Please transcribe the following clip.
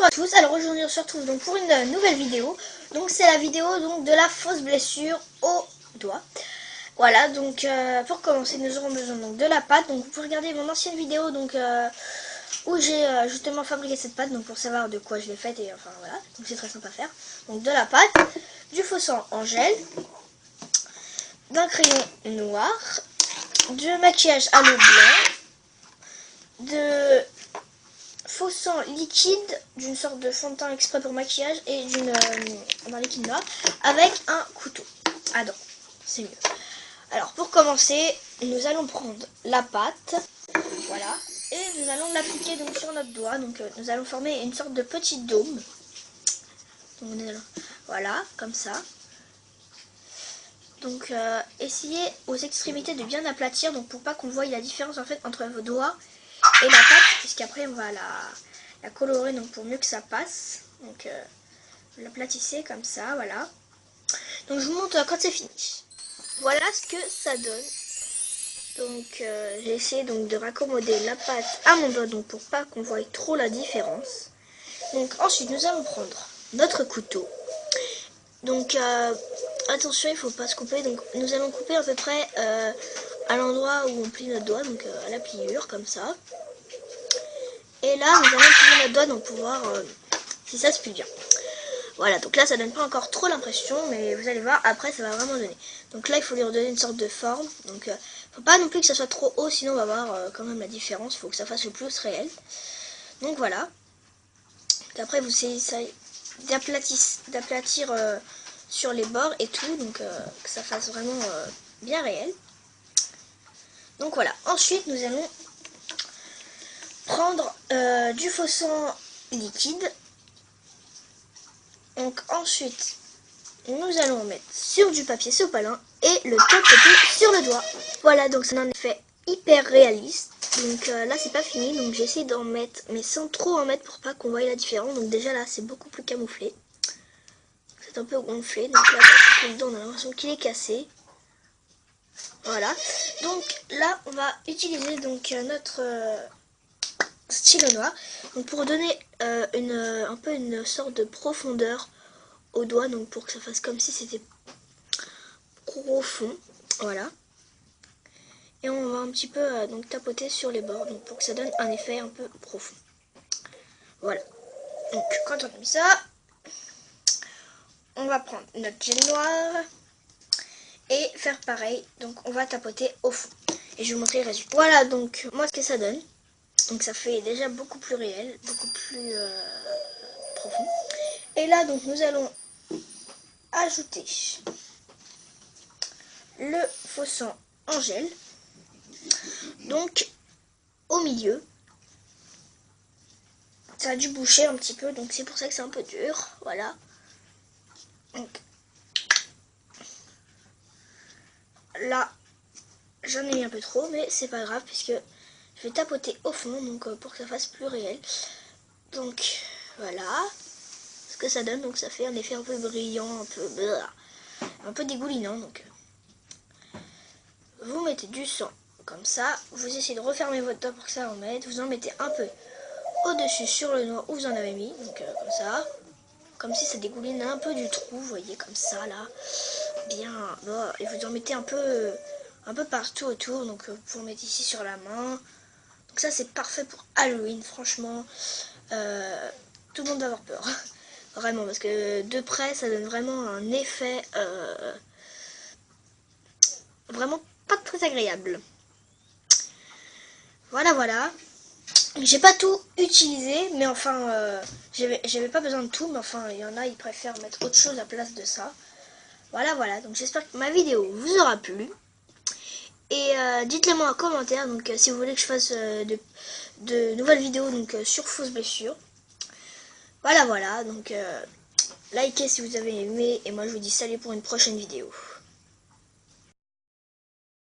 Bonjour à tous, alors aujourd'hui on se retrouve donc pour une nouvelle vidéo. Donc c'est la vidéo donc de la fausse blessure au doigt. Voilà, donc pour commencer nous aurons besoin donc de la pâte. Donc vous pouvez regarder mon ancienne vidéo donc où j'ai justement fabriqué cette pâte, donc pour savoir de quoi je l'ai faite et enfin voilà, donc c'est très simple à faire. Donc de la pâte, du faux sang en gel, d'un crayon noir, du maquillage à l'eau blanc, de faux sang liquide, d'une sorte de fond de teint exprès pour maquillage et d'un liquide noir avec un couteau à dents, c'est mieux. Alors pour commencer, nous allons prendre la pâte, voilà, et nous allons l'appliquer donc sur notre doigt. Donc nous allons former une sorte de petit dôme. Donc, voilà, comme ça. Donc essayez aux extrémités de bien aplatir, donc pour pas qu'on voie la différence en fait entre vos doigts et la pâte, puisqu'après on va la colorer donc pour mieux que ça passe. Donc vous l'aplatissez comme ça, voilà. Donc je vous montre quand c'est fini. Voilà ce que ça donne. Donc j'ai essayé donc de raccommoder la pâte à mon doigt, donc pour pas qu'on voie trop la différence. Donc ensuite nous allons prendre notre couteau. Donc attention, il faut pas se couper. Donc nous allons couper à peu près à l'endroit où on plie notre doigt, donc à la pliure comme ça. Et là nous allons plier notre doigt donc pour voir si ça se plie bien. Voilà, donc là ça donne pas encore trop l'impression, mais vous allez voir après ça va vraiment donner. Donc là il faut lui redonner une sorte de forme. Donc faut pas non plus que ça soit trop haut, sinon on va voir quand même la différence. Il faut que ça fasse le plus réel. Donc voilà. Donc après vous essayez d'aplatir sur les bords et tout, donc que ça fasse vraiment bien réel. Donc voilà. Ensuite nous allons prendre du faux sang liquide. Donc ensuite nous allons en mettre sur du papier sopalin et le tapoter sur le doigt. Voilà, donc c'est un effet hyper réaliste. Donc là c'est pas fini, donc j'ai essayé d'en mettre mais sans trop en mettre pour pas qu'on voie la différence. Donc déjà là c'est beaucoup plus camouflé, c'est un peu gonflé, donc là quand on a l'impression qu'il est cassé. Voilà, donc là on va utiliser donc notre stylo noir donc pour donner un peu une sorte de profondeur au doigt, donc pour que ça fasse comme si c'était profond, voilà. Et on va un petit peu donc tapoter sur les bords, donc pour que ça donne un effet un peu profond. Voilà. Donc quand on a mis ça, on va prendre notre gel noir et faire pareil. Donc on va tapoter au fond. Et je vais vous montrer le résultat. Voilà donc moi ce que ça donne. Donc ça fait déjà beaucoup plus réel, beaucoup plus profond. Et là donc nous allons ajouter le faux sang en gel. Donc au milieu. Ça a dû boucher un petit peu, donc c'est pour ça que c'est un peu dur. Voilà. Donc là, j'en ai mis un peu trop, mais c'est pas grave puisque je vais tapoter au fond, donc pour que ça fasse plus réel. Donc voilà ce que ça donne. Donc ça fait un effet un peu brillant, un peu dégoulinant. Donc vous mettez du sang comme ça. Vous essayez de refermer votre doigt pour que ça en mette. Vous en mettez un peu au-dessus sur le noix où vous en avez mis, donc comme ça. Comme si ça dégouline un peu du trou, vous voyez, comme ça, là. Bien, bon, et vous en mettez un peu partout autour, donc vous pouvez en mettre ici sur la main. Donc ça, c'est parfait pour Halloween, franchement. Tout le monde va avoir peur. Vraiment, parce que de près, ça donne vraiment un effet vraiment pas très agréable. Voilà, voilà. J'ai pas tout utilisé, mais enfin, j'avais pas besoin de tout, mais enfin, il y en a, ils préfèrent mettre autre chose à place de ça. Voilà, voilà, donc j'espère que ma vidéo vous aura plu. Et dites-le moi en commentaire, donc si vous voulez que je fasse de nouvelles vidéos donc sur fausse blessure. Voilà, voilà, donc likez si vous avez aimé, et moi je vous dis salut pour une prochaine vidéo.